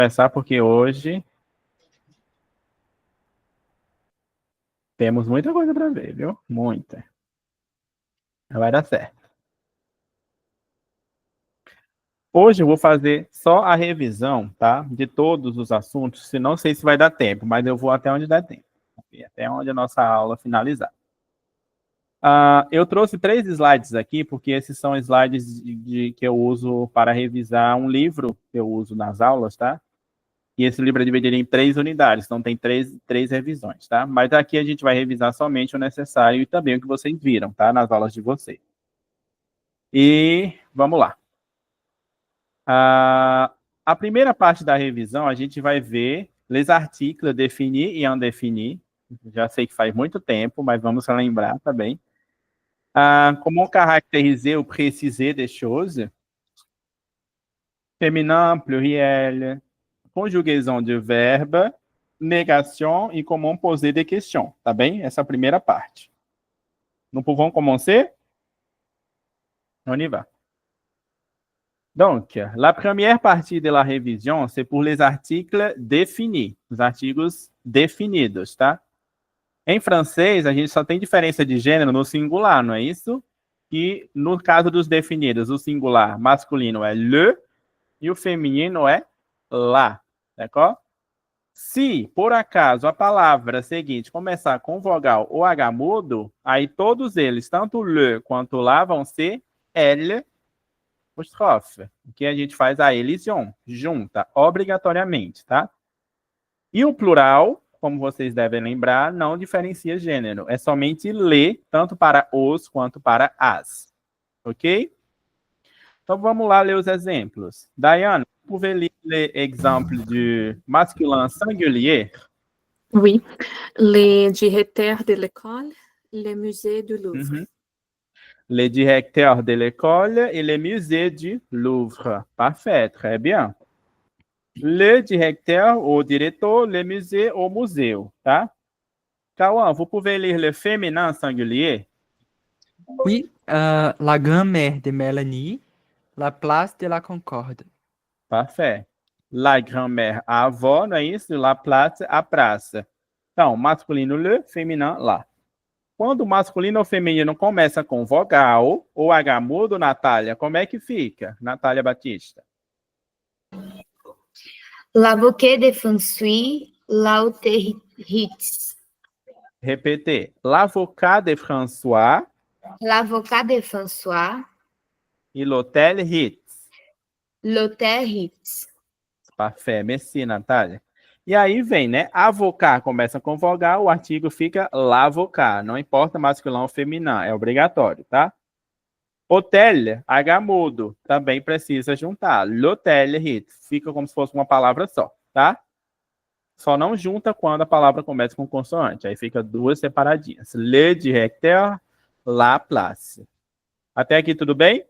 Começar porque hoje temos muita coisa para ver, viu? Muita. Vai dar certo. Hoje eu vou fazer só a revisão, tá? De todos os assuntos. Se não sei se vai dar tempo, mas eu vou até onde der tempo. Até onde a nossa aula finalizar. Eu trouxe 3 slides aqui, porque esses são slides que eu uso para revisar um livro que eu uso nas aulas, tá? E esse livro é dividido em 3 unidades, então tem três revisões, tá? Mas aqui a gente vai revisar somente o necessário e também o que vocês viram, tá? Nas aulas de vocês. E vamos lá. A primeira parte da revisão, a gente vai ver les articles définis e indéfinis. Já sei que faz muito tempo, mas vamos lembrar também. Comment caractériser ou préciser des choses. Féminin, pluriel, conjugaison de verbe, négation e comment poser des questions, tá bem? Essa é a primeira parte. Nous pouvons commencer? On y va. Donc, la première partie de la révision, c'est pour les articles définis, os artigos definidos, tá? Em francês, a gente só tem diferença de gênero no singular, não é isso? E no caso dos definidos, o singular masculino é le e o feminino é la, d'accord? Se, por acaso, a palavra seguinte começar com vogal ou H mudo, aí todos eles, tanto le quanto la, vão ser L apóstrofe, que a gente faz a elision, junta, obrigatoriamente, tá? E o plural, como vocês devem lembrar, não diferencia gênero, é somente le, tanto para os quanto para as, ok? Então vamos lá ler os exemplos. Diane, vous pouvez lire les exemples du masculin singulier? Oui, les directeurs de l'école, le musée du Louvre. Les directeurs de l'école et le musée du Louvre. Parfait, très bien. Le directeur ou diretor, le musée ou museu, tá? Cauã, vous pouvez lire le féminin singulier? Oui, la grand-mère de Mélanie, la place de la Concorde. Parfait. La grand-mère, a avó, não é isso? La place, a praça. Então, masculino le, feminino lá. Quando o masculino ou feminino começa com vogal ou H mudo, Natália, como é que fica? Natália Batista. L'avocat de François, l'autorité. Répétez. L'avocat de François. L'avocat de François. E l'hôtel Ritz. L'hôtel Ritz. Parfait. Merci, Natália. E aí vem, né? Avocat começa com vogal, o artigo fica l'avocat. Não importa masculino ou feminino, é obrigatório, tá? Hotel, H mudo, também precisa juntar. L'hôtel Ritz. Fica como se fosse uma palavra só, tá? Só não junta quando a palavra começa com consoante. Aí fica 2 separadinhas. Le directeur, la place. Até aqui tudo bem?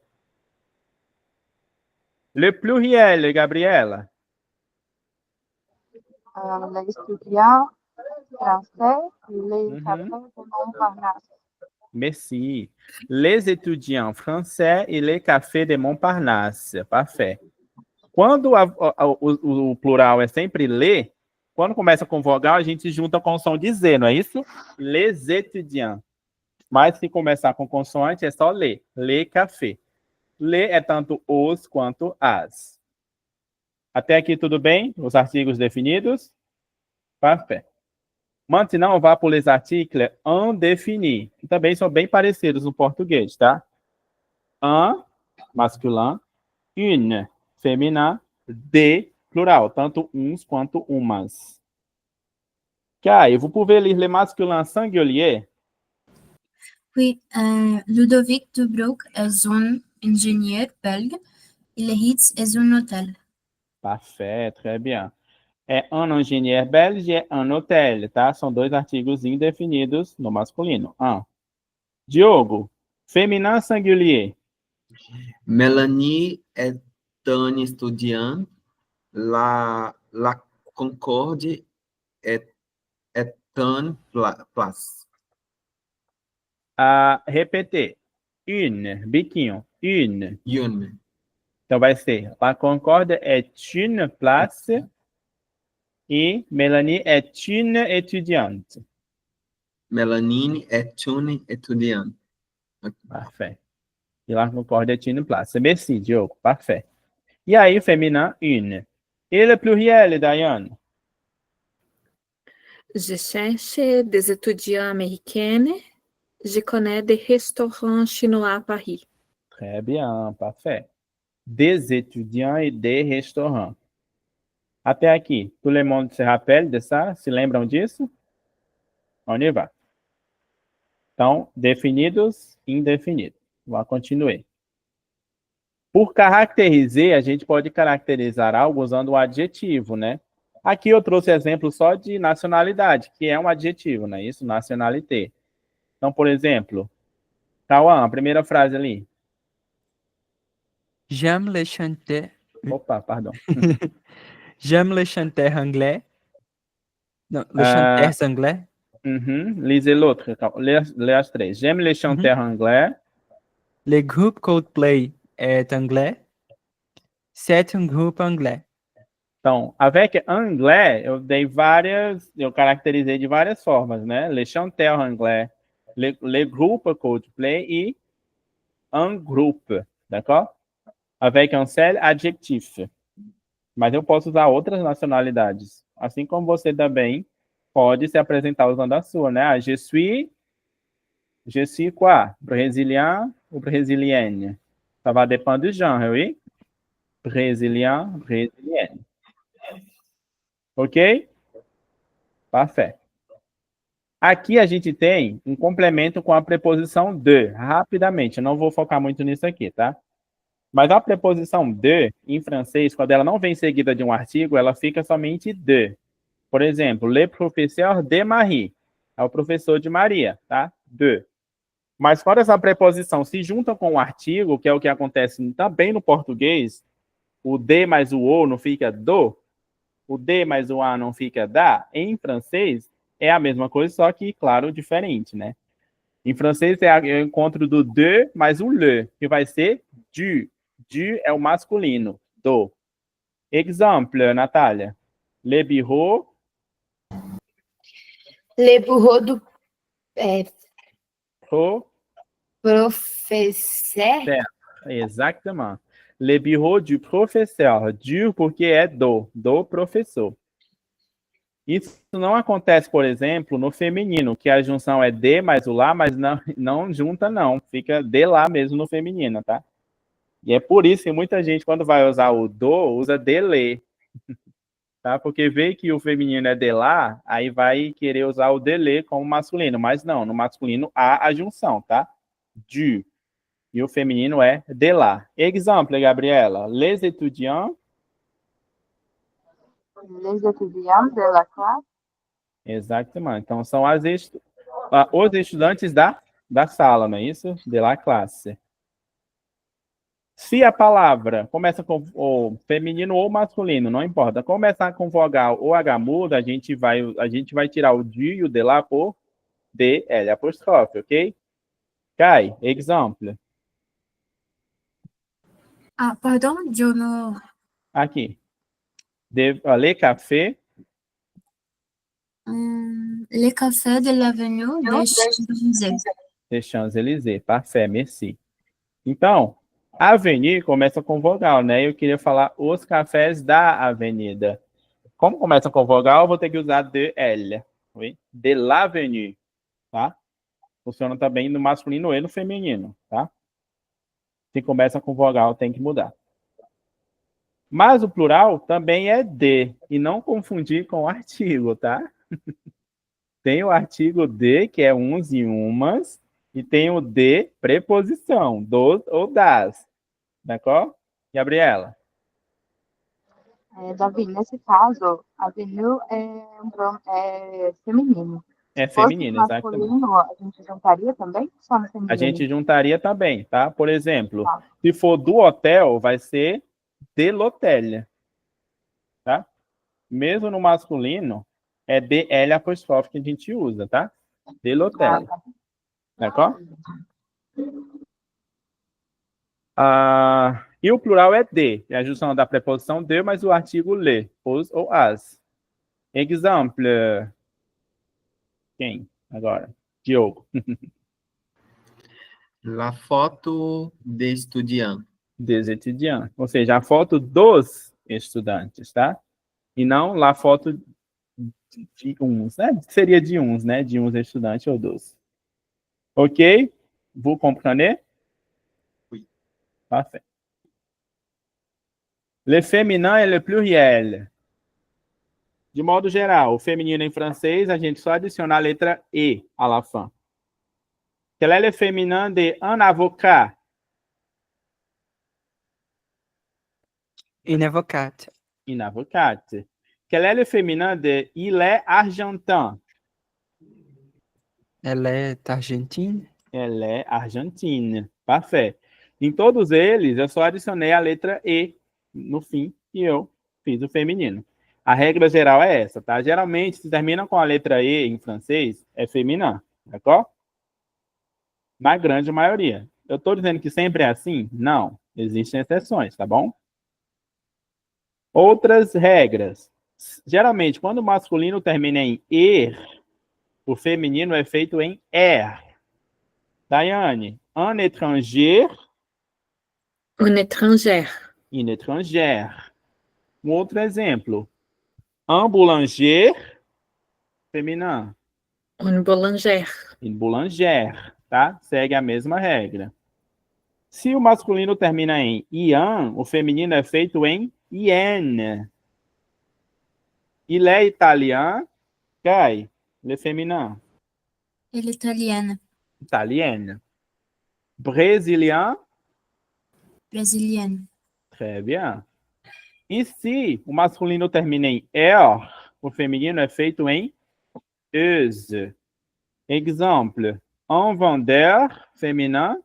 Le pluriel, Gabriela. Les étudiants français, les cafés de Montparnasse. Merci. Les étudiants français et les cafés de Montparnasse. Parfait. Quando o plural é sempre le, quando começa com vogal, a gente junta com o som de Z, não é isso? Les étudiants. Mas se começar com consoante, é só le. Le café. Le é tanto os quanto as. Até aqui tudo bem? Os artigos definidos? Parfait. Maintenant, on va pour les articles indéfinis, que também são bem parecidos no português, tá? Un, masculin, une, féminin, des, plural, tanto uns quanto umas. Kai, vous pouvez lire les masculins singuliers? Oui, Ludovic Dubrouk est un ingénieur belge et le Ritz est un hôtel. Parfait, très bien. É un ingénieur belge, é un hôtel, tá? São 2 artigos indefinidos no masculino. Diogo, féminin singulier. Mélanie est un étudiant. La Concorde est un place. Répétez. Une, biquinho. Une. Une. Então vai ser, la Concorde est une place E Mélanie est une étudiante. Melanine est une étudiante. Parfait. E lá concorda est une place. Merci, Diogo. Parfait. E aí, féminin, une. Et le pluriel, Diane? Je cherche des étudiants américains. Je connais des restaurants chinois à Paris. Très bien, parfait. Des étudiants et des restaurants. Até aqui, tout le monde se rappelle de ça? Se lembram disso? On y va. Então, definidos, indefinidos. Vamos continuar. Por caracterizar, a gente pode caracterizar algo usando o adjetivo, né? Aqui eu trouxe exemplo só de nacionalidade, que é um adjetivo, né? Isso, nationalité. Então, por exemplo, Cauã, a primeira frase ali. J'aime les chanteurs. Opa, pardon. J'aime les chanteurs anglais. Non, les Ah. chanteurs anglais. Lisez l'autre. Lê as três. J'aime les chanteurs anglais. Le groupe Coldplay est anglais. C'est un groupe anglais. Então, avec anglais, eu caracterizei de várias formas, né? Les chanteurs anglais, le groupe Coldplay e un groupe, d'accord? Avec un seul adjectif. Mas eu posso usar outras nacionalidades. Assim como você também pode se apresentar usando a sua, né? Je suis quoi? Brésilien ou brésilienne? Ça va dépendre du genre, oui? Brésilien, brésilienne. Ok? Parfait. Aqui a gente tem um complemento com a preposição de, rapidamente. Eu não vou focar muito nisso aqui, tá? Mas a preposição de, em francês, quando ela não vem seguida de um artigo, ela fica somente de. Por exemplo, le professeur de Marie. É o professor de Maria, tá? De. Mas quando essa preposição se junta com o artigo, que é o que acontece também no português, o de mais o o não fica do, o de mais o a não fica da, em francês é a mesma coisa, só que, claro, diferente, né? Em francês é o encontro do de mais o le, que vai ser du. Du é o masculino, do. Exemple, Natália. Le bureau. Le bureau do Pro. professeur. Exatamente. Le bureau du professeur. Du porque é do professor. Isso não acontece, por exemplo, no feminino, que a junção é de mais o lá, mas não junta não. Fica de lá mesmo no feminino, tá? E é por isso que muita gente, quando vai usar o do, usa de le. Tá? Porque vê que o feminino é de lá, aí vai querer usar o de le como masculino. Mas não, no masculino há a junção, tá? Du. E o feminino é de lá. Exemple, Gabriela. Les étudiants. Les étudiants de la classe. Exatamente. Então, são os estudantes da sala, não é isso? De la classe. Se a palavra começa com o feminino ou masculino, não importa. Começar com vogal ou H muda, a gente vai tirar o de e o de lá por D, L apóstrofe, ok? Kai, exemple. Ah, pardon, eu não... Aqui. Le café. Le café de l'avenue des Champs-Élysées. Des Champs-Élysées. Parfait, merci. Então, avenue começa com vogal, né? Eu queria falar os cafés da avenida. Como começa com vogal, eu vou ter que usar de L. Oui? De l'avenue, tá? Funciona também no masculino e no feminino, tá? Se começa com vogal, tem que mudar. Mas o plural também é de, e não confundir com o artigo, tá? Tem o artigo de, que é uns e umas, e tem o de preposição, dos ou das. D'accord? Gabriela? Davi, nesse caso, avenue é feminino. É Se fosse feminino, exatamente. masculino, a gente juntaria também? Só no feminino? A gente juntaria também, tá? Por exemplo, se for do hotel, vai ser de l'hôtel, tá? Mesmo no masculino, é de L apóstrofe que a gente usa, tá? De l'hôtel. D'accord? E o plural é de. É a junção da preposição de, mas o artigo le, os ou as. Exemple. Quem? Agora. Diogo. La foto de estudiante. Des étudiants. Ou seja, a foto dos estudantes, tá? E não lá foto de uns, né? Seria de uns, né? De uns estudantes ou dos. Ok? Vous comprenez? Oui. Parfait. Le féminin et le pluriel. De modo geral, o feminino em francês, a gente só adiciona a letra E à la fin. Quel est le féminin de un avocat? Une avocate. Une avocate. Quel est le féminin de il est argentin? Ela é argentina. Elle est argentine. Parfait. Em todos eles, eu só adicionei a letra E no fim e eu fiz o feminino. A regra geral é essa, tá? Geralmente, se termina com a letra E em francês, é feminino, d'accord? Na grande maioria. Eu estou dizendo que sempre é assim? Não. Existem exceções, tá bom? Outras regras. Geralmente, quando o masculino termina em er, o feminino é feito em er. Daiane, un étranger, Une étrangère. une étrangère. Um outro exemplo. Un boulanger, feminino. Une boulangère. Une boulangère, tá? Segue a mesma regra. Se o masculino termina em ian, o feminino é feito em ien. Il est italien, Kai, le féminin. Elle est italienne. Italienne. Brésilien, Brésilienne. très bien. E se o masculino termina em er, o feminino é feito em euse. Exemple, un vendeur féminin,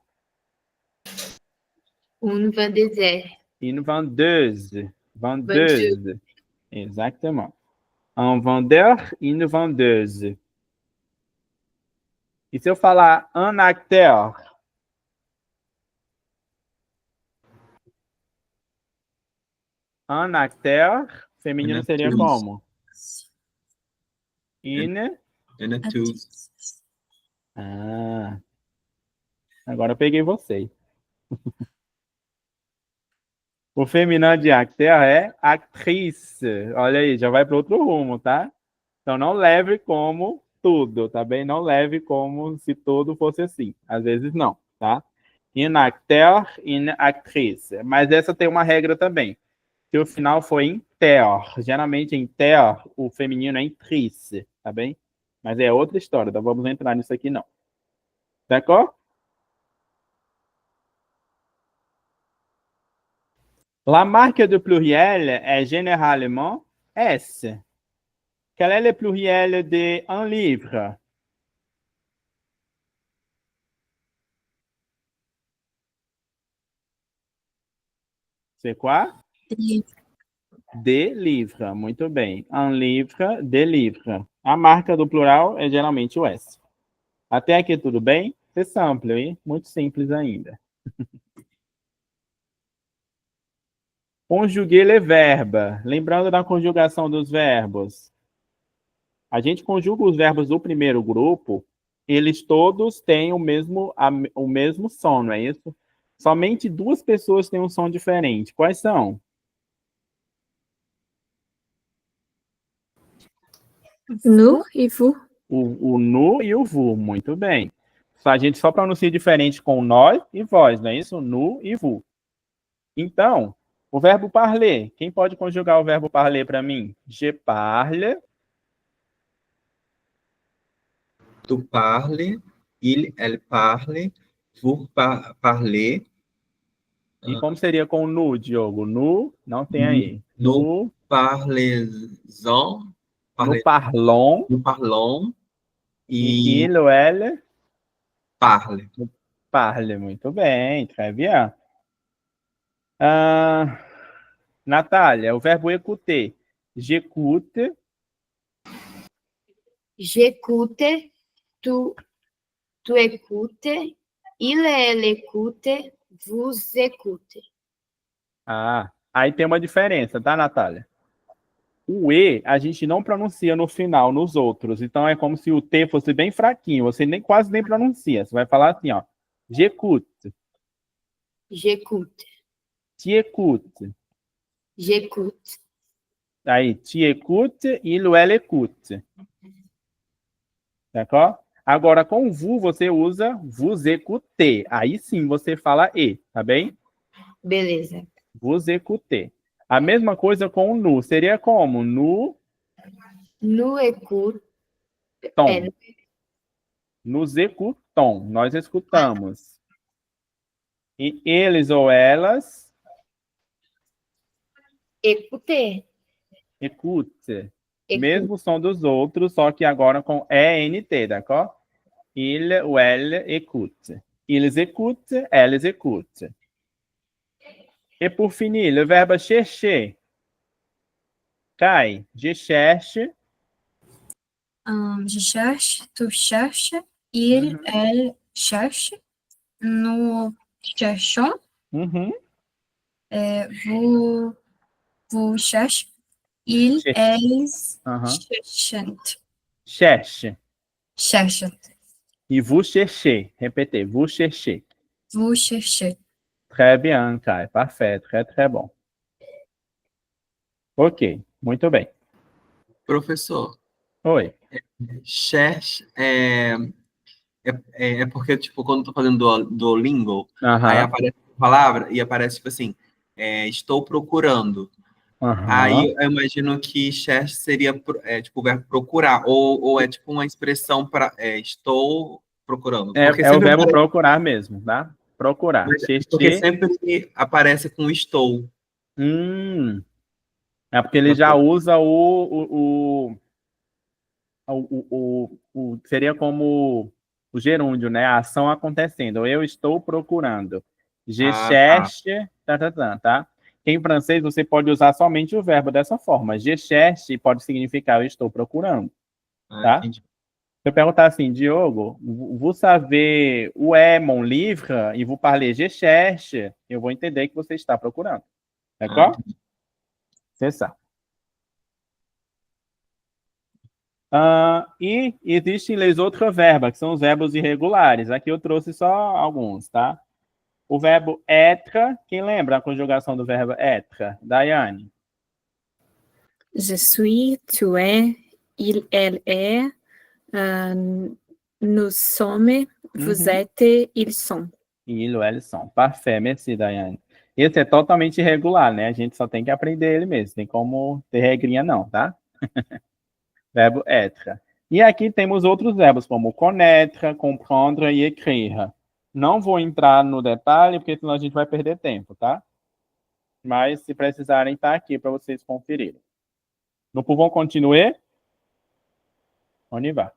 Une vendeuse. une vendeuse. Vendeuse. Exactement. Un vendeur, une vendeuse. E se eu falar un acteur? Un acteur, feminino seria Une actrice. como? Une. Une actrice. Ah. Agora eu peguei vocês. O feminino de acteur é actrice. Olha aí, já vai para outro rumo, tá? Então não leve como tudo, tá bem? Não leve como se tudo fosse assim. Às vezes não, tá? In acteur, in actrice. Mas essa tem uma regra também. Se o final for em ter, geralmente em ter, o feminino é em trice, tá bem? Mas é outra história, então vamos entrar nisso aqui não. D'accord? La marque du pluriel est généralement S. Quel est le pluriel de un livre? C'est quoi? De livre, muito bem. Un livre, de livre. A marca do plural é geralmente o S. Até aqui tudo bem? C'est simple, hein? Muito simples ainda. Conjuguer les verbes. Lembrando da conjugação dos verbos. A gente conjuga os verbos do primeiro grupo, eles todos têm o mesmo som, não é isso? Somente duas pessoas têm um som diferente. Quais são? Nous et vous. O nu e o vu, muito bem. A gente só pronuncia diferente com nós e vós, não é isso? Nu e vu. Então, o verbo parler. Quem pode conjugar o verbo parler para mim? Je parle. Tu parles, elle parle, vous parlez. E como seria com nu, Diogo? Nu, não tem aí. Nous parlons. Nous parlons. Nous parlons. E il ou elle? Parle. Parle, muito bem, très bien. Natália, o verbo écouter. J'écoute. J'écoute, tu écoutes, il et elle écoute, vous écoutez. Ah, aí tem uma diferença, tá, Natália? O E, a gente não pronuncia no final, nos outros. Então, é como se o T fosse bem fraquinho. Você quase nem pronuncia. Você vai falar assim, ó. J'écoute, J'écoute. t'écoute. J'écoute. Aí, t'écoute, il ou elle écoute. D'accord? Agora, com vous, você usa vous écoutez. Aí sim, você fala E, tá bem? Beleza. Vous écoutez. A mesma coisa com o nu. Seria como? Nu, Nous écoute. tom. É, Nos écoutons. Nós escutamos. E eles ou elas écoutez. écoute. Écoute. Mesmo som dos outros, só que agora com ENT, d'accord? Il ou elle écoute. Ils écoutent, elles écoutent. Et pour finir, le verbe chercher. Kai, je cherche. Je cherche, tu cherches, il, elle cherche, nous cherchons, Uhum. vous cherchez, ils, Cherche. elles Aham. cherchent. Cherche. E vous cherchez. Répétez, vous cherchez. Vous cherchez. Très bien, Kai. Parfait. Très, très bom. Ok. Muito bem. Professor, Oi. cherche é porque, tipo, quando eu tô fazendo Duolingo, aí Aham. aparece a palavra e aparece, tipo assim, estou procurando. Aí Aham. eu imagino que cherche seria, tipo, o verbo procurar, ou é tipo uma expressão para estou procurando. Porque É o sempre verbo aparece, procurar mesmo, tá? Procurar. porque Chercher. sempre aparece com estou. É porque ele já usa seria como o gerúndio, né? A ação acontecendo. Eu estou procurando. Je cherche, tá? Em francês, você pode usar somente o verbo dessa forma. Je cherche pode significar eu estou procurando, tá? Entendi. Se eu perguntar assim, Diogo, vous savez où est mon livre? E vous parlez je cherche, eu vou entender que você está procurando. D'accord? C'est ça. E existem les autres verbes, que são os verbos irregulares. Aqui eu trouxe só alguns, tá? O verbo être, quem lembra a conjugação do verbo être? Daiane. Je suis, tu es, il, elle est, nous sommes, vous êtes, ils sont. Il ou elles sont. Parfait, merci, Daiane. Esse é totalmente irregular, né? A gente só tem que aprender ele mesmo. Tem como ter regrinha não, tá? Verbo être. E aqui temos outros verbos, como connaître, comprendre e écrire. Não vou entrar no detalhe, porque senão a gente vai perder tempo, tá? Mas, se precisarem, tá aqui para vocês conferirem. Nous pouvons continuer? On y va.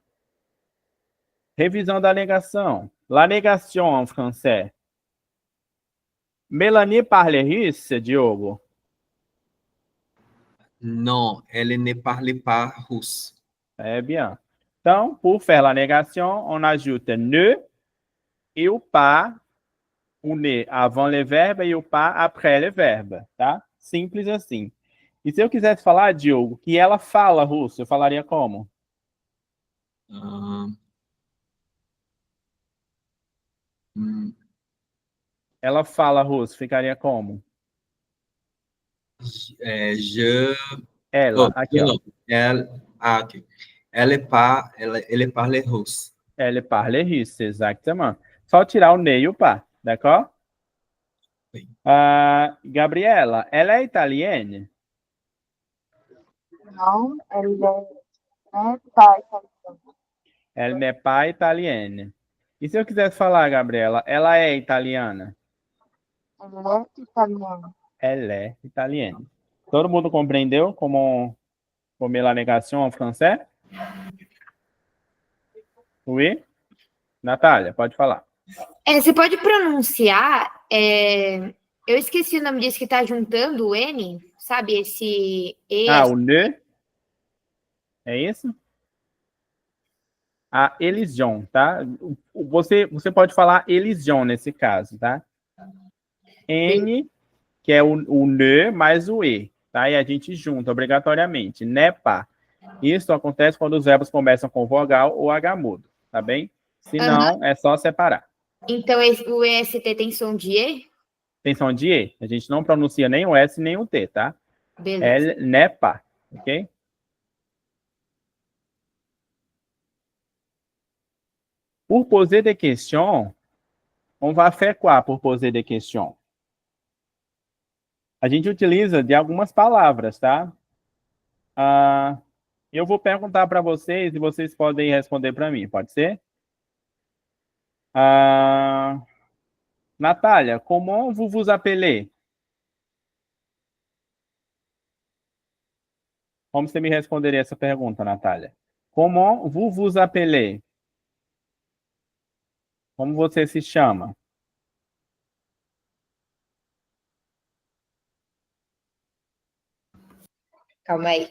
Revisão da negação. La négation en français. Mélanie parle russe, Diogo? Non, elle ne parle pas russe. Très bien. Então, pour faire la négation, on ajoute ne e o pas, o ne avant le verbe e o pas après le verbe, tá? Simples assim. E se eu quisesse falar, Diogo, que ela fala russo, eu falaria como? Ela fala russo, ficaria como? Ela, aqui, ó. Ok. Elle parle russe. Elle parle russe, exactement. Só tirar o ne e o pas, d'accord? Gabriela, ela é italiana? Não, elle n'est pas italienne. Elle n'est pas italienne. E se eu quisesse falar, Gabriela, ela é italiana? Elle est italienne. Elle est italienne. Todo mundo compreendeu como la négation en français? Oui? Natália, pode falar. Você pode pronunciar. Eu esqueci o nome disso que está juntando o N, sabe? Esse E. O ne? É isso? A Elision, tá? Você pode falar Elision nesse caso, tá? N, que é o ne mais o E. tá? E a gente junta obrigatoriamente, n'est pas. Isso acontece quando os verbos começam com vogal ou H mudo, tá bem? Se não, é só separar. Então, o EST tem som de E? Tem som de E. A gente não pronuncia nem o S nem o T, tá? Beleza. Elle n'est pas, ok? Pour poser des questions, on va faire quoi pour poser des questions? A gente utiliza de algumas palavras, tá? Eu vou perguntar para vocês e vocês podem responder para mim, pode ser? Natália, comment vous vous appelez? Como você me responderia essa pergunta, Natália? Comment vous vous appelez? Como você se chama? Calma aí.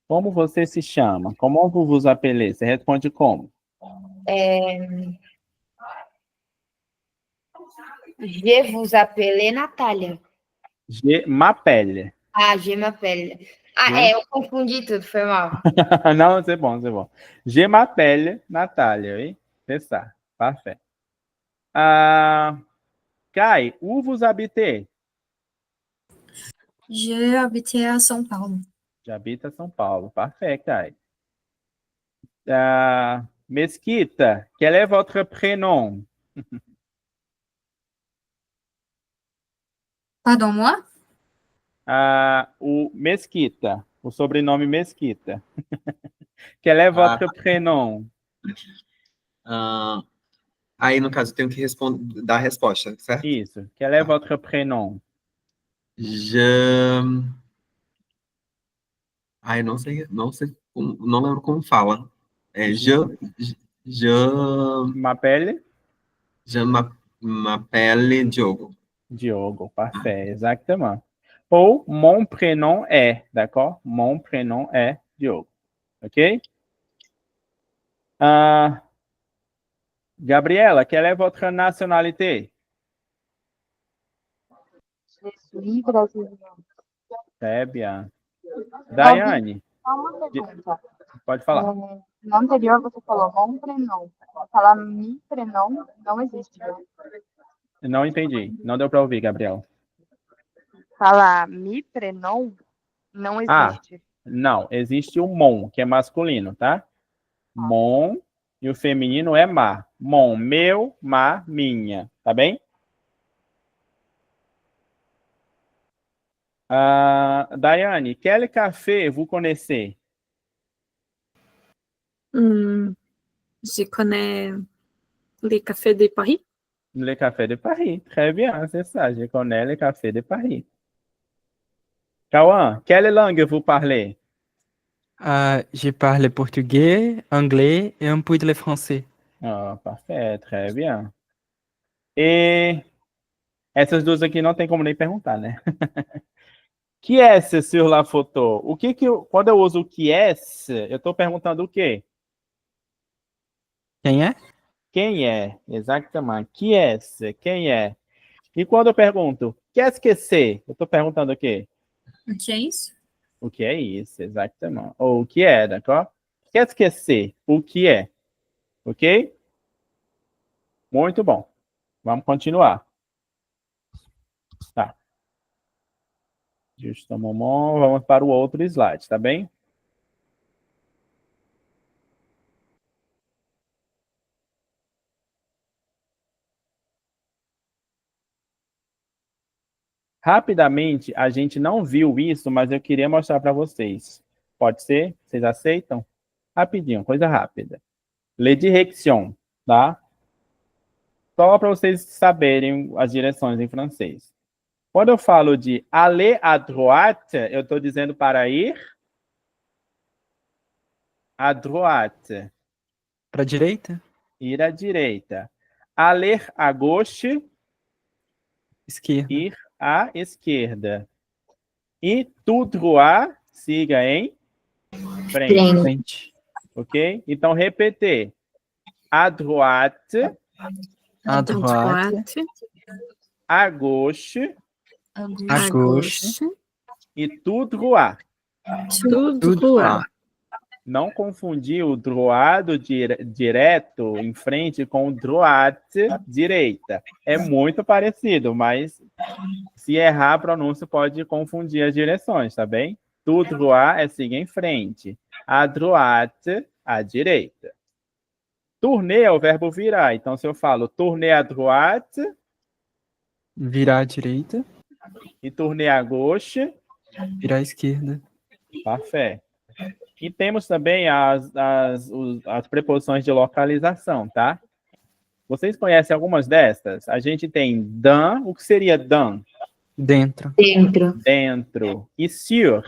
Como você se chama? Comment vous vous appelez? Você responde como? Je vous appelez Natália. Je m'appelle. Ah, je m'appelle. Eu confundi tudo, foi mal. Non, c'est bon, c'est bon. Je m'appelle Natália, oui? C'est ça. Parfait. Kai, où vous habitez? Je habitais à São Paulo. J'habite à São Paulo. Parfait, Kai. Mesquita, quel est votre prénom? Pardon, moi? O Mesquita, o sobrenome Mesquita. Quel est votre prénom? Aí, no caso, eu tenho que dar a resposta, certo? Isso. Quel est votre prénom? Não sei, não lembro como fala. M'appelle? Je m'appelle Diogo. Diogo, parfait, exactement. Ou mon prénom est, d'accord? Mon prénom est Diogo, ok? Gabriela, quelle est votre nationalité? Je suis brasileiro. Très bien. Daiane, Só uma pergunta. pode falar. No anterior você falou mon prénom. Falar mi prénom não existe, né? Não entendi. Não deu para ouvir, Gabriel. Falar mi prénom não existe. Não, existe o mon, que é masculino, tá? Mon, e o feminino é ma. Mon, meu, ma, minha. Tá bem? Daiane, quel café vous connaissez? Je connais les cafés de Paris. Le café de Paris. Très bien, c'est ça. Je connais le café de Paris. Cauã, quelle langue vous parlez? Je parle portugais, anglais et un peu de français. Parfait, très bien. E essas duas aqui não tem como nem perguntar, né? Que é sur la photo? O que quando eu uso o que é, eu estou perguntando o quê? Quem é? Quem é? Exatamente. Que é? Quem é? E quando eu pergunto, qu'est-ce que c'est? Eu estou perguntando o quê? O que é isso? O que é isso, exatamente. Ou o que é, d'accord? Qu'est-ce que c'est? O que é? Ok? Muito bom. Vamos continuar. Tá. Just um moment. Vamos para o outro slide, tá bem? Rapidamente, a gente não viu isso, mas eu queria mostrar para vocês. Pode ser? Vocês aceitam? Rapidinho, coisa rápida. Les directions, tá? Só para vocês saberem as direções em francês. Quando eu falo de aller à droite, eu estou dizendo para ir à droite. Para a direita? Ir à direita. Aller à gauche, Esquerda. ir à esquerda. E tout droit, siga em frente. Frente. Ok? Então, repetir. À droite, À droite. à gauche, à gauche, À À gauche. gauche. E tout droit. Tout Tout droit. Não confundir o droit do direto em frente com o droite direita. É muito parecido, mas se errar a pronúncia pode confundir as direções, tá bem? Tout droit é seguir em frente. À droite, à direita. Tourner é o verbo virar. Então, se eu falo tourner à droite Virar à direita. e tourner à gauche, Virar à esquerda. parfait. E temos também as preposições de localização, tá? Vocês conhecem algumas destas? A gente tem dans. O que seria dans? Dentro. Dentro. Dentro. E sur?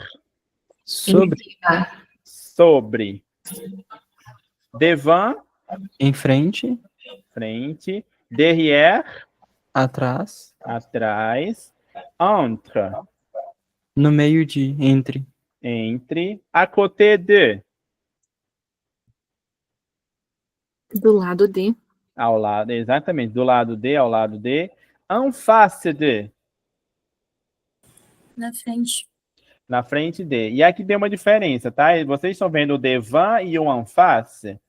Sobre. Sobre. Devant, Em frente. frente. Derrière, Atrás. atrás. Entre, No meio de. Entre. entre. À côté de, Do lado de. ao lado, exatamente. Do lado de, ao lado de. En face de, na frente. na frente de. E aqui tem uma diferença, tá? Vocês estão vendo o devant e o en face? O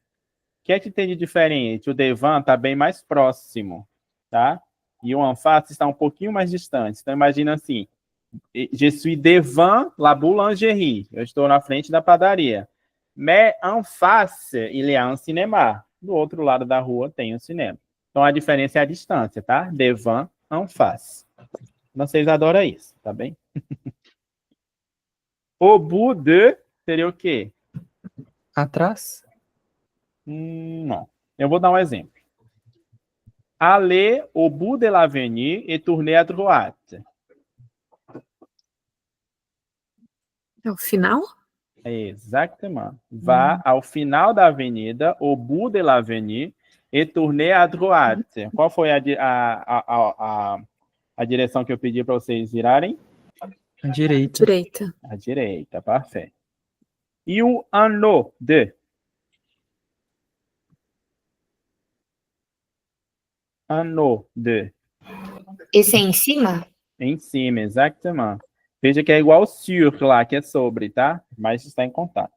que é que tem de diferente? O devant está bem mais próximo, tá? E o en face está um pouquinho mais distante. Então, imagina assim, je suis devant la boulangerie. Eu estou na frente da padaria. Mais en face, il y a un cinéma. Do outro lado da rua tem um cinema. Então, a diferença é a distância, tá? Devant, en face. Vocês adoram isso, tá bem? Au bout de seria o quê? Atrás. Não. Eu vou dar um exemplo. Aller au bout de l'avenue et tourner à droite. É o final? Exatamente. Vá ao final da avenida, au bout de l'avenue, et tourner à droite. Qual foi a direção que eu pedi para vocês virarem? À direita. Direita. À direita, perfeito. E o anneau de? Anneau de. Esse é em cima? Em cima, exatamente. Veja que é igual sur lá, que é sobre, tá? Mas está em contato.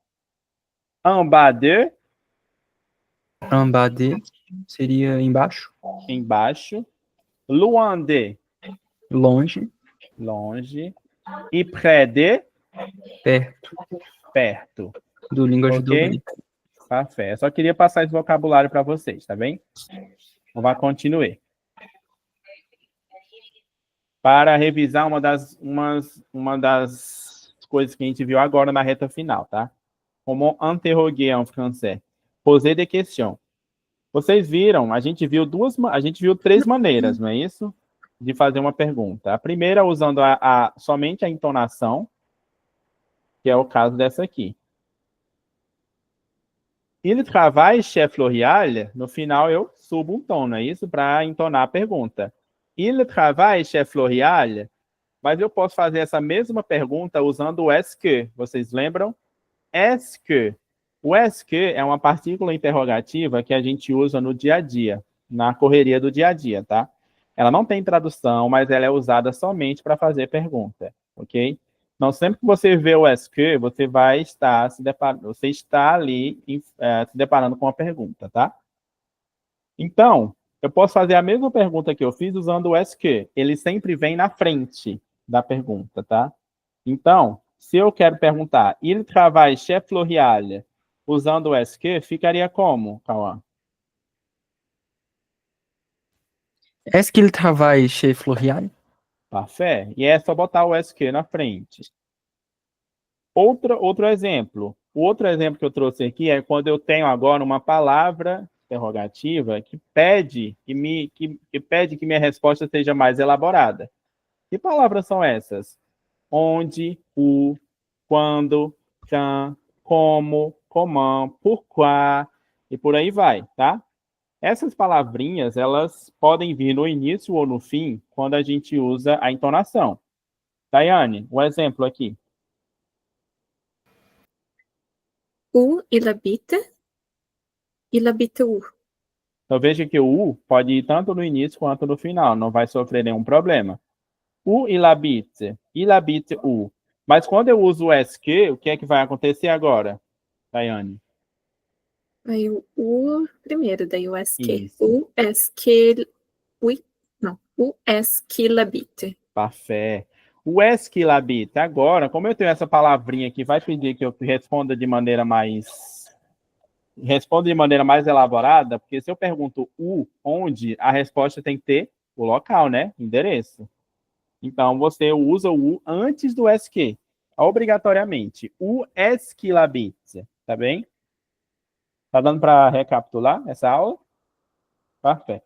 En bas de, En bas de. Seria embaixo. embaixo. Loin de, Longe. longe. E près de, Perto. perto. Do língua Ok? judaica. Perfeito. Eu só queria passar esse vocabulário para vocês, tá bem? Vamos continuar. Para revisar uma das coisas que a gente viu agora na reta final, tá? Como interroguer en français. Poser des questions. Vocês viram, a gente viu três maneiras, não é isso? De fazer uma pergunta. A primeira usando somente a entonação, que é o caso dessa aqui. Il travaille chez L'Oréal, no final eu subo um tom, não é isso? Para entonar a pergunta. Il travaille chez L'Oréal, mas eu posso fazer essa mesma pergunta usando o est-ce que. Vocês lembram? Est-ce que. O est-ce que é uma partícula interrogativa que a gente usa no dia a dia, na correria do dia a dia, tá? Ela não tem tradução, mas ela é usada somente para fazer pergunta, ok? Então, sempre que você vê o est-ce que, você vai estar você está ali se deparando com a pergunta, tá? Então, eu posso fazer a mesma pergunta que eu fiz usando o est-ce que. Ele sempre vem na frente da pergunta, tá? Então, se eu quero perguntar, il travaille chez L'Oréal, usando o est-ce que, ficaria como, Cauã? Est-ce qu'il travaille chez L'Oréal? Parfait. E é só botar o est-ce que na frente. Outro exemplo. O outro exemplo que eu trouxe aqui é quando eu tenho agora uma palavra interrogativa que pede que minha resposta seja mais elaborada. Que palavras são essas? Onde, o, quando, quand, como, comment, pourquoi, e por aí vai, tá? Essas palavrinhas, elas podem vir no início ou no fim, quando a gente usa a entonação. Daiane, um exemplo aqui. Où il habite où? Então, veja que o U pode ir tanto no início quanto no final, não vai sofrer nenhum problema. Où il habite? Il habite où? Mas quando eu uso o SQ, o que é que vai acontecer agora, Daiane? Aí o primeiro, daí o SQ. Isso. O SQ. Ui, não. O SQ labite. Parfait. O est qu'il habite. Agora, como eu tenho essa palavrinha que vai pedir que eu responda de maneira mais elaborada, porque se eu pergunto o, onde, a resposta tem que ter o local, né? Endereço. Então, você usa o U antes do SQ, obrigatoriamente. O est qu'il habite, tá bem? Tá dando para recapitular essa aula? Perfeito.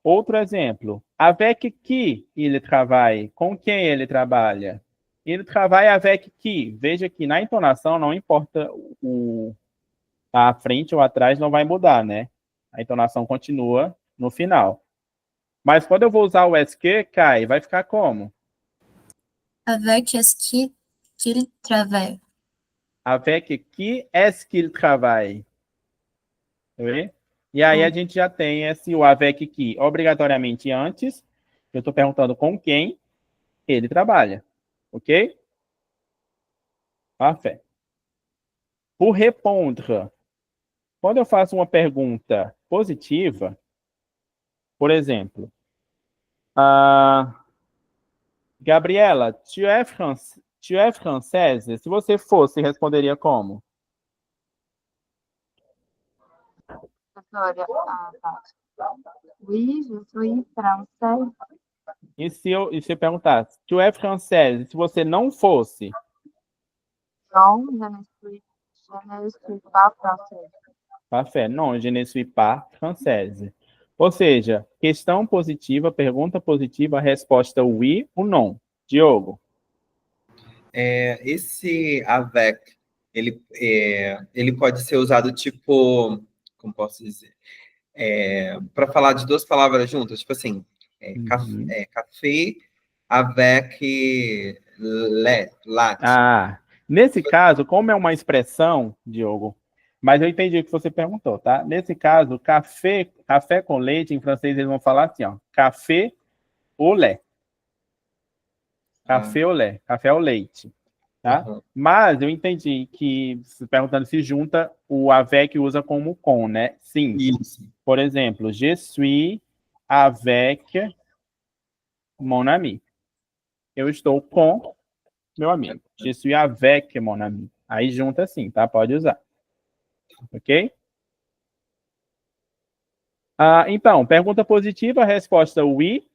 Outro exemplo. Avec qui il travaille? Com quem ele trabalha? Il travaille avec qui? Veja que na entonação não importa o tá à frente ou atrás, não vai mudar, né? A entonação continua no final. Mas quando eu vou usar o SQ, Kai, vai ficar como? Avec est-ce qu'il travaille? Avec qui est-ce qu'il travaille? Oi? E aí a gente já tem esse o avec qui obrigatoriamente antes. Eu estou perguntando com quem ele trabalha. Ok? Parfait. Pour répondre, quando eu faço uma pergunta positiva, por exemplo, Gabriela, tu es française? Se você fosse, responderia como? Professora, tá. Oui, je suis français. E se eu perguntasse, tu es française? Se você não fosse, Non, je ne suis pas français. parfait. Non, je ne suis pas française. Ou seja, questão positiva, pergunta positiva, resposta oui ou non. Diogo. Esse avec, ele pode ser usado tipo, como posso dizer, para falar de duas palavras juntas, tipo assim, café avec latte. Nesse caso, como é uma expressão, Diogo, mas eu entendi o que você perguntou, tá? Nesse caso, café com leite, em francês eles vão falar assim, ó, café au lait. Café au lait, café ao leite, tá? Mas eu entendi que, perguntando se junta, o avec usa como com, né? Sim. Isso. Por exemplo, je suis avec mon ami. Eu estou com meu amigo. Je suis avec mon ami. Aí junta sim, tá? Pode usar. Ok? Então, pergunta positiva, resposta oui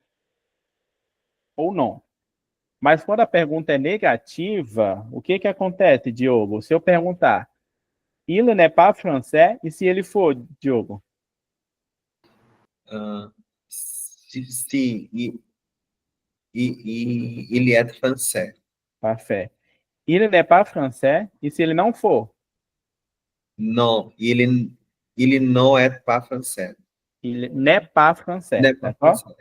ou não. Mas quando a pergunta é negativa, o que acontece, Diogo? Se eu perguntar, il n'est pas français, e se ele for, Diogo? Se ele é français. Parfait. Il n'est pas français, e se ele não for? Non, il não é pas français. Il n'est pas français. N'est pas français.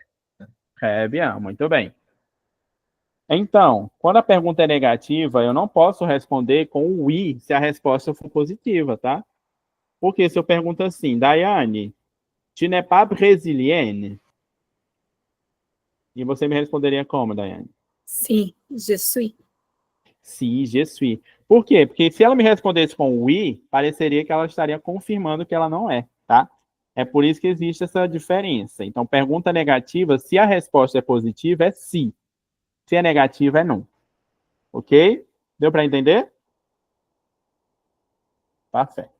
Très bien, muito bem. Então, quando a pergunta é negativa, eu não posso responder com o oui se a resposta for positiva, tá? Porque se eu pergunto assim, Daiane, tu n'es pas brésilienne? E você me responderia como, Daiane? Sim, je suis. Sim, je suis. Por quê? Porque se ela me respondesse com oui, pareceria que ela estaria confirmando que ela não é, tá? É por isso que existe essa diferença. Então, pergunta negativa, se a resposta é positiva, é sim. Se é negativa, é não. Ok? Deu para entender? Perfeito.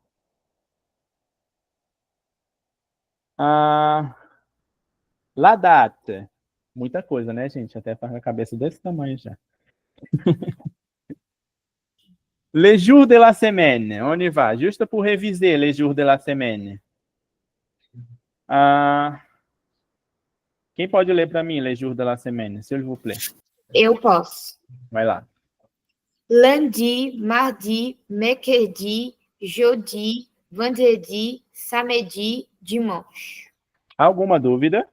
La date. Muita coisa, né, gente? Até para a cabeça desse tamanho já. Les jours de la semaine. On y va. Juste pour réviser les jours de la semaine. Quem pode ler para mim les jours de la semaine, s'il vous plaît? Eu posso. Vai lá. Lundi, mardi, mercredi, jeudi, vendredi, samedi, dimanche. Alguma dúvida?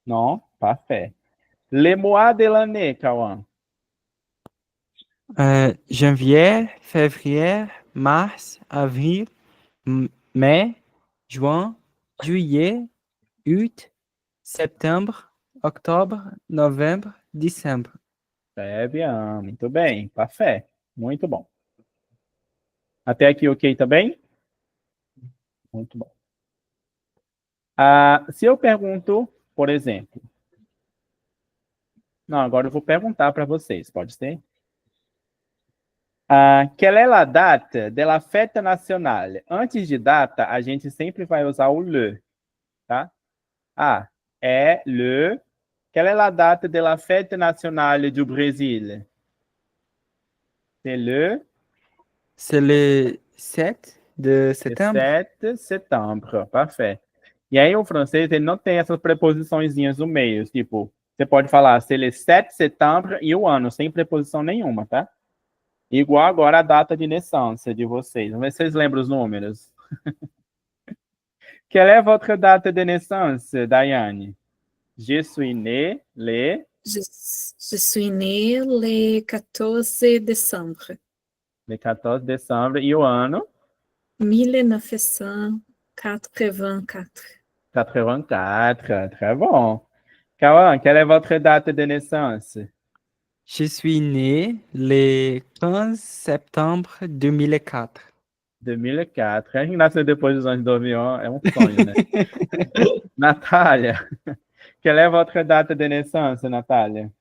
Não? Parfait. Les mois de l'année, Cauã. Janvier, février, mars, avril, mai, juin, juillet, août, septembre, octobre, novembre, décembre. Très bien, muito bem, parfait, muito bom. Até aqui ok também? Muito bom. Se eu pergunto, por exemplo... Não, agora eu vou perguntar para vocês, pode ser? Quelle est la date de la fête nationale? Antes de data, a gente sempre vai usar o le, tá? É le... Quelle est la date de la fête nationale du Brésil? C'est le C'est le 7 de setembro. 7 setembro, parfait. E aí o francês, ele não tem essas preposiçõezinhas no meio, tipo, você pode falar c'est le 7 setembro e o ano, sem preposição nenhuma, tá? Igual agora a data de naissance de vocês. Vamos ver se vocês lembram os números. Quelle est votre date de naissance, Daiane? Je suis né le... Je suis née le 14 décembre Le 14 décembre. E o ano? 1984. 84. Très bon. Kawan, quelle est votre date de naissance? Je suis né le 15 septembre 2004. 2004. A gente nasceu depois dos anos 2001, é um sonho, né? Natália, quelle est votre date de naissance, Natália?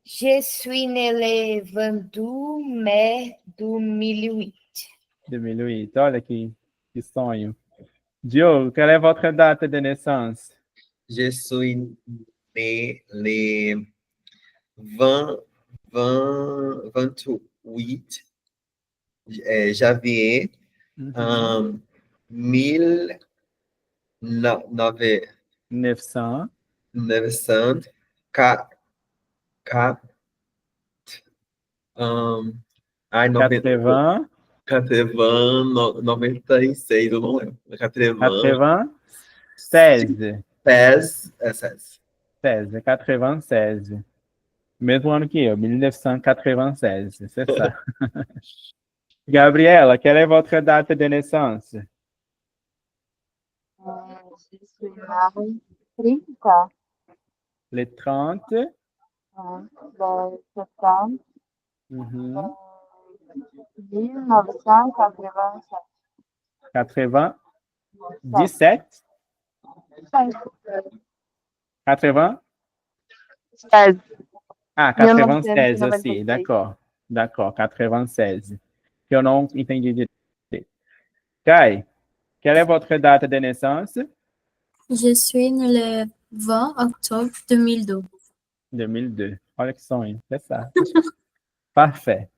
Je suis né le 22 mai 2008. 2008. Olha que sonho. Diogo, quelle est votre date de naissance? Je suis né le 28 janvier 1904. 900. 96, eu não lembro. 96. 16. 96. Mesmo ano que eu, 1996, c'est ça. Gabriela, quelle est votre date de naissance? Je suis mariée 30 Le 30. de septembre Uhum. 1987. 97? 80? 16. 96 aussi, 1996. d'accord. D'accord, 96. Que eu não entendi direito. Kai, quelle est votre date de naissance? Je suis né le 20 octobre 2002. 2002. Olha que sonho, é ça. Parfait.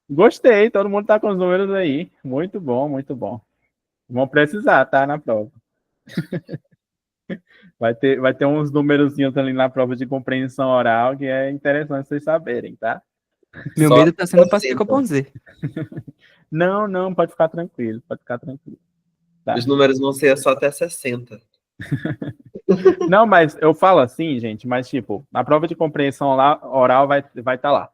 Gostei, todo mundo tá com os números aí. Muito bom, muito bom. Vão precisar, tá, na prova. Vai ter uns numerozinhos ali na prova de compreensão oral que é interessante vocês saberem, tá? Meu Só medo tá sendo pra você, ser com Z. Não, pode ficar tranquilo, Tá. Os números vão ser só até 60. Não, mas eu falo assim, gente, mas tipo, a prova de compreensão oral vai estar lá.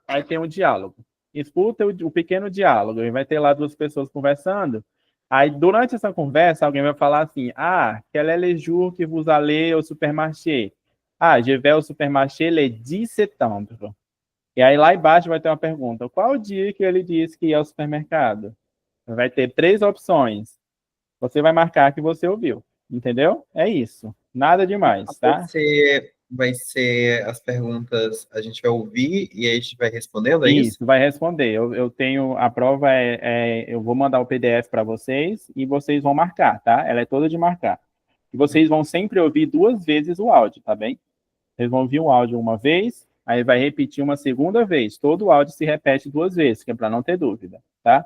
Aí tem um diálogo. Escuta o pequeno diálogo, e vai ter lá duas pessoas conversando. Aí, durante essa conversa, alguém vai falar assim, quel est le jour que vous allez au supermarché? Je vais au supermarché le 10 setembro. E aí, lá embaixo vai ter uma pergunta. Qual o dia que ele disse que ia ao supermercado? Vai ter 3 opções. Você vai marcar que você ouviu. Entendeu? É isso. Nada demais, tá? Vai ser as perguntas, a gente vai ouvir e aí a gente vai respondendo, é isso? Isso, vai responder. Eu tenho, a prova eu vou mandar o PDF para vocês e vocês vão marcar, tá? Ela é toda de marcar. E vocês vão sempre ouvir 2 vezes o áudio, tá bem? Vocês vão ouvir o áudio uma vez, aí vai repetir uma segunda vez. Todo o áudio se repete 2 vezes, que é para não ter dúvida, tá?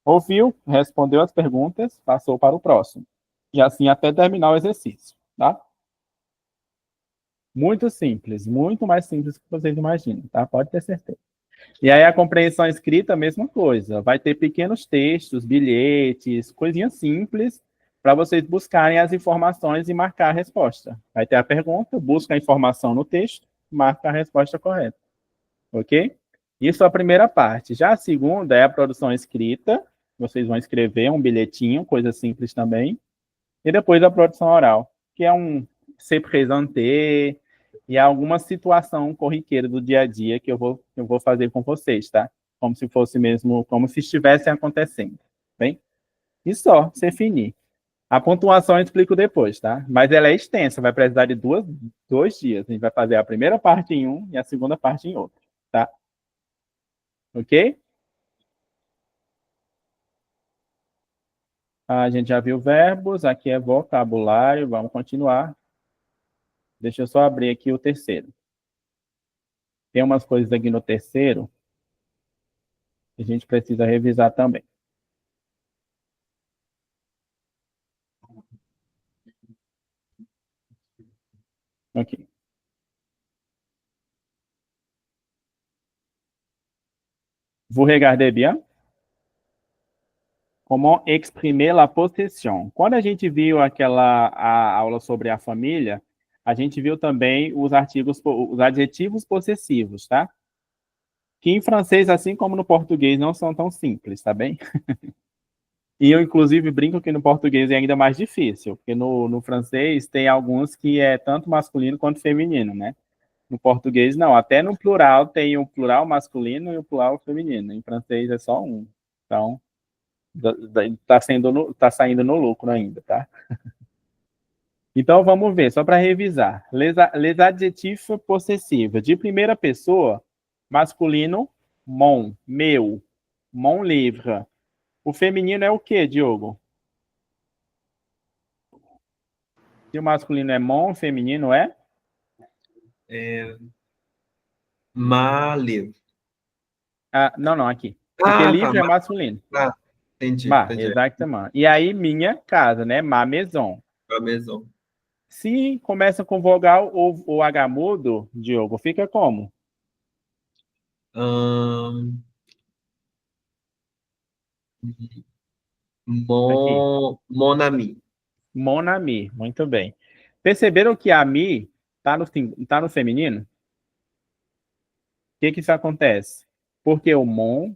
Ouviu, respondeu as perguntas, passou para o próximo. E assim até terminar o exercício, tá? Muito simples, muito mais simples do que vocês imaginam, tá? Pode ter certeza. E aí a compreensão escrita, a mesma coisa. Vai ter pequenos textos, bilhetes, coisinhas simples, para vocês buscarem as informações e marcar a resposta. Vai ter a pergunta, busca a informação no texto, marca a resposta correta. Ok? Isso é a primeira parte. Já a segunda é a produção escrita. Vocês vão escrever um bilhetinho, coisa simples também. E depois a produção oral. que é um se présenter e é alguma situação corriqueira do dia a dia que eu vou fazer com vocês, tá? Como se fosse mesmo, como se estivesse acontecendo, bem? E só, se finir. A pontuação eu explico depois, tá? Mas ela é extensa, vai precisar de 2 dias. A gente vai fazer a primeira parte em um e a segunda parte em outro, tá? Ok? A gente já viu verbos, aqui é vocabulário, vamos continuar. Deixa eu só abrir aqui o terceiro. Tem umas coisas aqui no terceiro que a gente precisa revisar também. Ok. Vous regardez bien? Comment exprimer la possession? Quando a gente viu a aula sobre a família, a gente viu também os adjetivos possessivos, tá? Que em francês, assim como no português, não são tão simples, tá bem? E eu, inclusive, brinco que no português é ainda mais difícil, porque no francês tem alguns que é tanto masculino quanto feminino, né? No português, não. Até no plural tem o plural masculino e o plural feminino. Em francês é só um. Então, tá saindo no lucro ainda, tá? Então, vamos ver, só para revisar. Les adjetifs possessivos. De primeira pessoa, masculino, mon, meu. Mon livre. O feminino é o quê, Diogo? Se o masculino é mon, o feminino é? Ma livre. Não, aqui. Porque livre é ma. masculino. Entendi. Exatamente. E aí, minha casa, né? Ma maison. Ma maison. Se começa com vogal ou H mudo, Diogo, fica como? Mon ami. Mon ami, muito bem. Perceberam que ami tá no feminino? O que isso acontece? Porque o mon,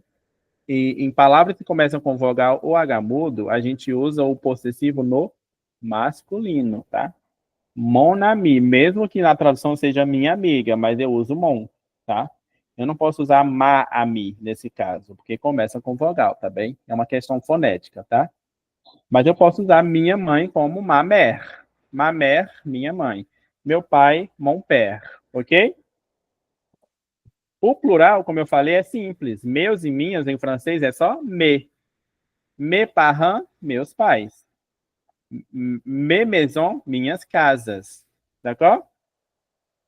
em palavras que começam com vogal ou H mudo, a gente usa o possessivo no masculino, tá? Mon ami, mesmo que na tradução seja minha amiga, mas eu uso mon, tá? Eu não posso usar ma ami nesse caso, porque começa com vogal, tá bem? É uma questão fonética, tá? Mas eu posso usar minha mãe como ma mère. Ma mère, minha mãe. Meu pai, mon père, ok? O plural, como eu falei, é simples. Meus e minhas em francês é só me. Mes parents, meus pais. Mes maisons, minhas casas. D'accord?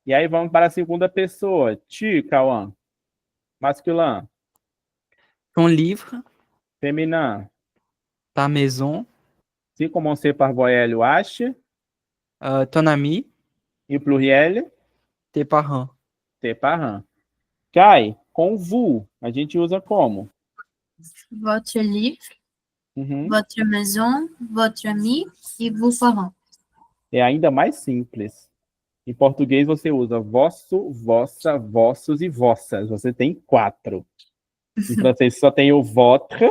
E aí vamos para a segunda pessoa. Tu, Cauã. Masculin. Ton livre, Féminin. ta maison, Si commencer par voyelle ou H. ton ami, E pluriel, tes parents. tes parents. Kai, com vous, a gente usa como? Votre livre, Uhum. votre maison, votre ami e vos parents. É ainda mais simples. Em português você usa vosso, vossa, vossos e vossas. Você tem 4. Em francês só tem o votre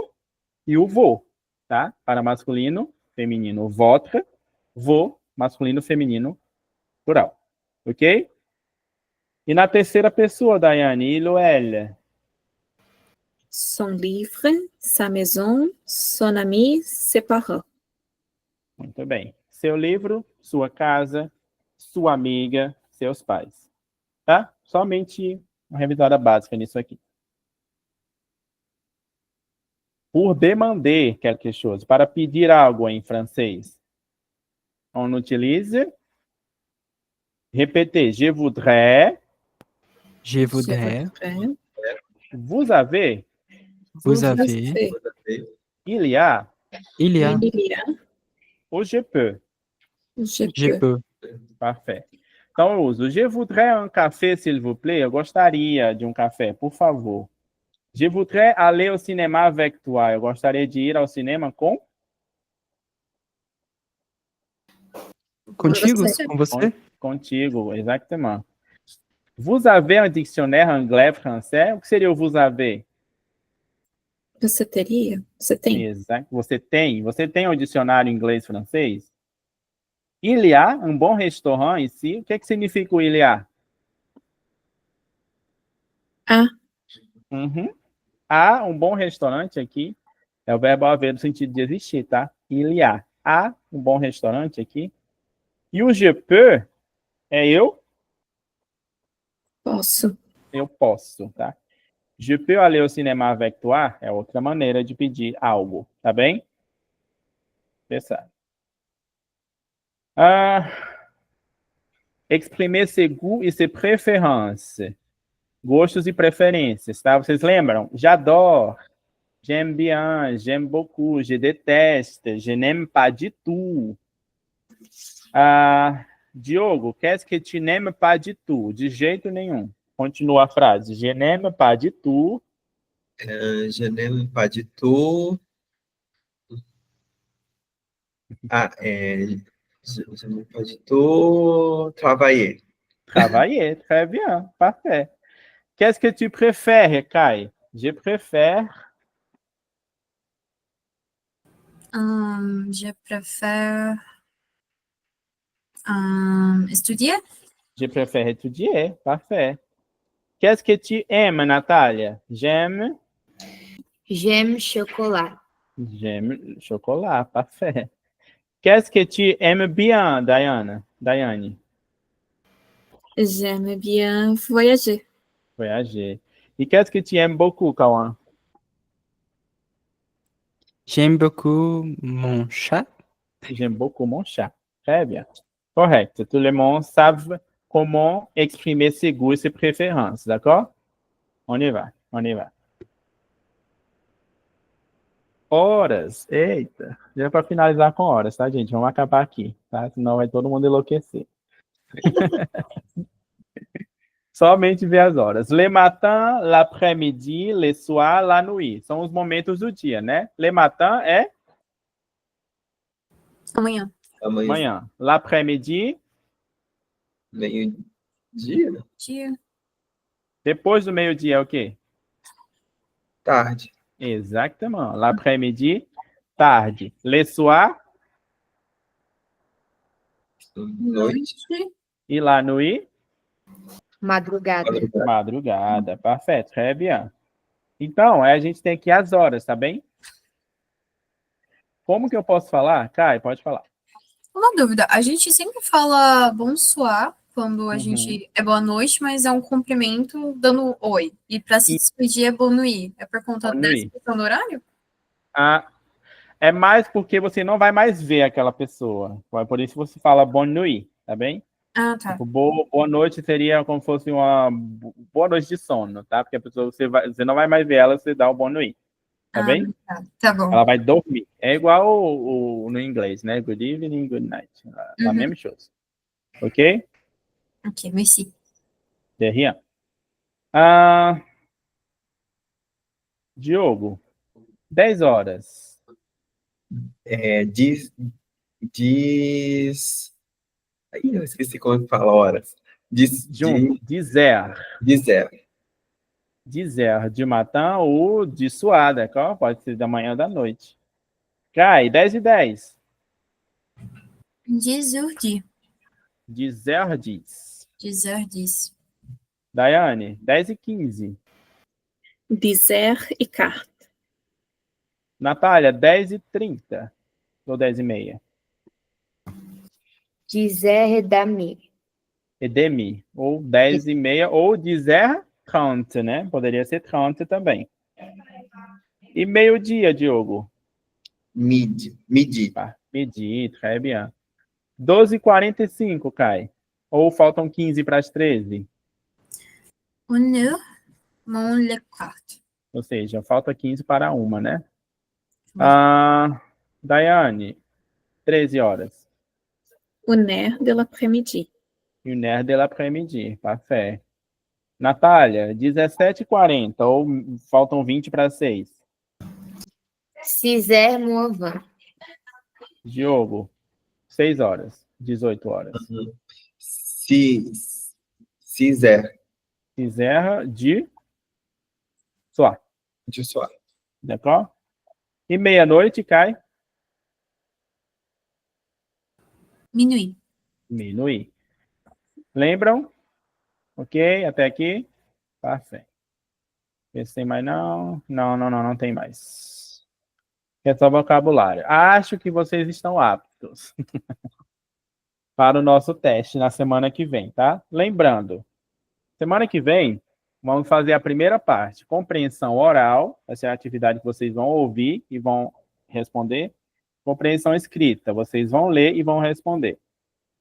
e o vos, tá? Para masculino, feminino, votre, vos, masculino, feminino, plural. Ok? E na terceira pessoa, Daiane, il ou elle? Son livre, sa maison, son ami, ses parents. Muito bem. Seu livro, sua casa, sua amiga, seus pais. Tá? Somente uma revisada básica nisso aqui. Pour demander quelque chose, para pedir algo em francês. On utilise. Répétez. Je voudrais. Je voudrais, Vous avez. vous avez, Il y a. il y a, Il y a, Ou je peux. je peux. Parfait. Então eu uso. Je voudrais un café, s'il vous plaît. Eu gostaria de um café, por favor. Je voudrais aller au cinéma avec toi. Eu gostaria de ir ao cinema com Contigo? Você. Com você? contigo, exatamente. Vous avez un dictionnaire anglais-français? O que seria o vous avez? Você teria? Você tem? Exato. Você tem um dicionário inglês-francês? Il y a um bom restaurant ici. O que significa o il y a? Há. Uhum. Há um bom restaurante aqui. É o verbo haver no sentido de existir, tá? Il y a. Há um bom restaurante aqui. E o je peux é eu? Posso. Eu posso, tá? Je peux aller au cinéma avec toi é outra maneira de pedir algo, tá bem? Pensar. Exprimer ses goûts e ses préférences. Gostos e preferências, tá? Vocês lembram? J'adore, j'aime bien, j'aime beaucoup, je déteste, je n'aime pas du tout. Diogo, qu'est-ce que tu n'aimes pas du tout? De jeito nenhum. Continua a frase. Je n'aime pas du tout. Je n'aime pas du tout. Je n'aime pas du tout travailler. Travailler, très bien, parfait. Qu'est-ce que tu préfères, Kai? Je préfère. Je préfère étudier. Je préfère étudier, parfait. Qu'est-ce que tu aimes, Natália? J'aime chocolat. J'aime chocolat, parfait. Qu'est-ce que tu aimes bien, Daiane? J'aime bien voyager. Voyager. E qu'est-ce que tu aimes beaucoup, Kawan? J'aime beaucoup mon chat. J'aime beaucoup mon chat. Très bien. Correct. Tout le monde savent comment exprimer ses goûts et ses préférences, d'accord? On y va, on y va. Horas. Eita. Já é para finalizar com horas, tá, gente? Vamos acabar aqui, tá? Senão vai todo mundo enlouquecer. Somente ver as horas. Le matin, l'après-midi, le soir, la nuit. São os momentos do dia, né? Le matin é Amanhã. manhã. L'après-midi, Meio-dia? Dia. depois do meio-dia é o quê? Tarde. Exactement. L'après-midi, tarde. Le soir Noite. e la nuit, Madrugada. madrugada. Parfait, très bien. Então, a gente tem aqui as horas, tá bem? Como que eu posso falar? Kai, pode falar. Uma dúvida, a gente sempre fala bonsoir quando a Uhum. gente é boa noite, mas é um cumprimento dando oi. E para se despedir é bonne nuit. É por conta Bonne dessa nuit. questão do horário? É mais porque você não vai mais ver aquela pessoa. Por isso você fala bonne nuit, tá bem? Ah, tá. Tipo, boa noite seria como se fosse uma boa noite de sono, tá? Porque a pessoa, você não vai mais ver ela, você dá o bonne nuit, tá bem? Tá bom. Ela vai dormir. É igual no inglês, né? Good evening, good night. La mesma chose. Ok? Ok, merci. De rien. Diogo, 10 horas. Aí eu esqueci como fala horas. Junto. Dizer. Dizer de matin ou de soir, d'accord? Pode ser da manhã ou da noite. Kai, 10 e 10. Desordem. Dizer diz. Desordem. Daiane, 10 e 15. Dizer e carte. Natália, 10 e 30. Ou 10 e meia. Dizer dami. Edemi. Ou 10 e meia. Ou dizer 30, né? Poderia ser 30 também. E meio-dia, Diogo? Midi. Midi, très bien. 12h45, Kai. Ou faltam 15 para as 13? 1h, mon le quart. Ou seja, falta 15 para 1, né? Daiane, 13 horas. 1h de l'après-midi. 1h de l'après-midi, parfait. Natália, 17h40, ou faltam 20 para 6? 6h moins 20. Diogo, 6 horas, 18 horas. Ciser. Ciser de soir. De soir. D'accord? E meia-noite, Kai? Minuit. Minuit. Lembram? Ok? Até aqui? Perfeito. Vê se tem mais não. Não tem mais. É só vocabulário. Acho que vocês estão aptos para o nosso teste na semana que vem, tá? Lembrando, semana que vem, vamos fazer a primeira parte, compreensão oral, essa é a atividade que vocês vão ouvir e vão responder. Compreensão escrita, vocês vão ler e vão responder.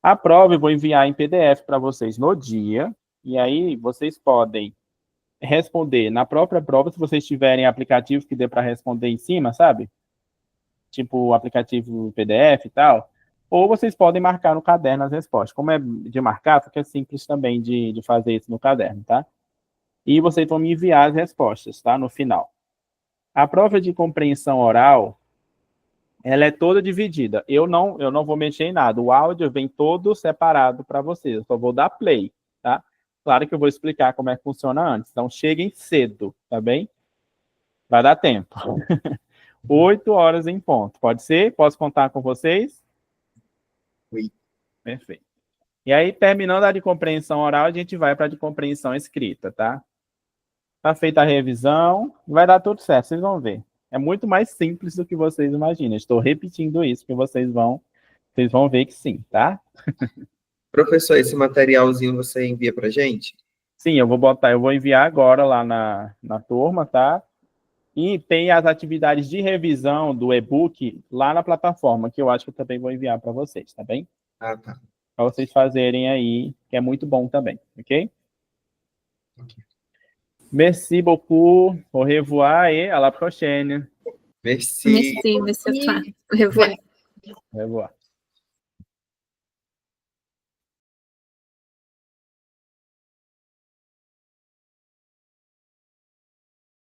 A prova eu vou enviar em PDF para vocês no dia, e aí vocês podem responder na própria prova, se vocês tiverem aplicativo que dê para responder em cima, sabe? Tipo o aplicativo PDF e tal. Ou vocês podem marcar no caderno as respostas. Como é de marcar, fica simples também de fazer isso no caderno, tá? E vocês vão me enviar as respostas, tá? No final. A prova de compreensão oral, ela é toda dividida. Eu não vou mexer em nada. O áudio vem todo separado para vocês. Eu só vou dar play, tá? Claro que eu vou explicar como é que funciona antes. Então, cheguem cedo, tá bem? Vai dar tempo. 8 horas em ponto. Pode ser? Posso contar com vocês? Oui. Perfeito. E aí, terminando a de compreensão oral, a gente vai para a de compreensão escrita, tá? Tá feita a revisão, vai dar tudo certo, vocês vão ver. É muito mais simples do que vocês imaginam. Estou repetindo isso, porque vocês vão ver que sim, tá? Professor, esse materialzinho você envia pra gente? Sim, eu vou enviar agora lá na turma, tá? E tem as atividades de revisão do e-book lá na plataforma, que eu acho que eu também vou enviar para vocês, tá bem? Ah, tá. Para vocês fazerem aí, que é muito bom também, ok? Merci beaucoup, au revoir et à la prochaine. Merci. Merci, monsieur. Au revoir. Au revoir.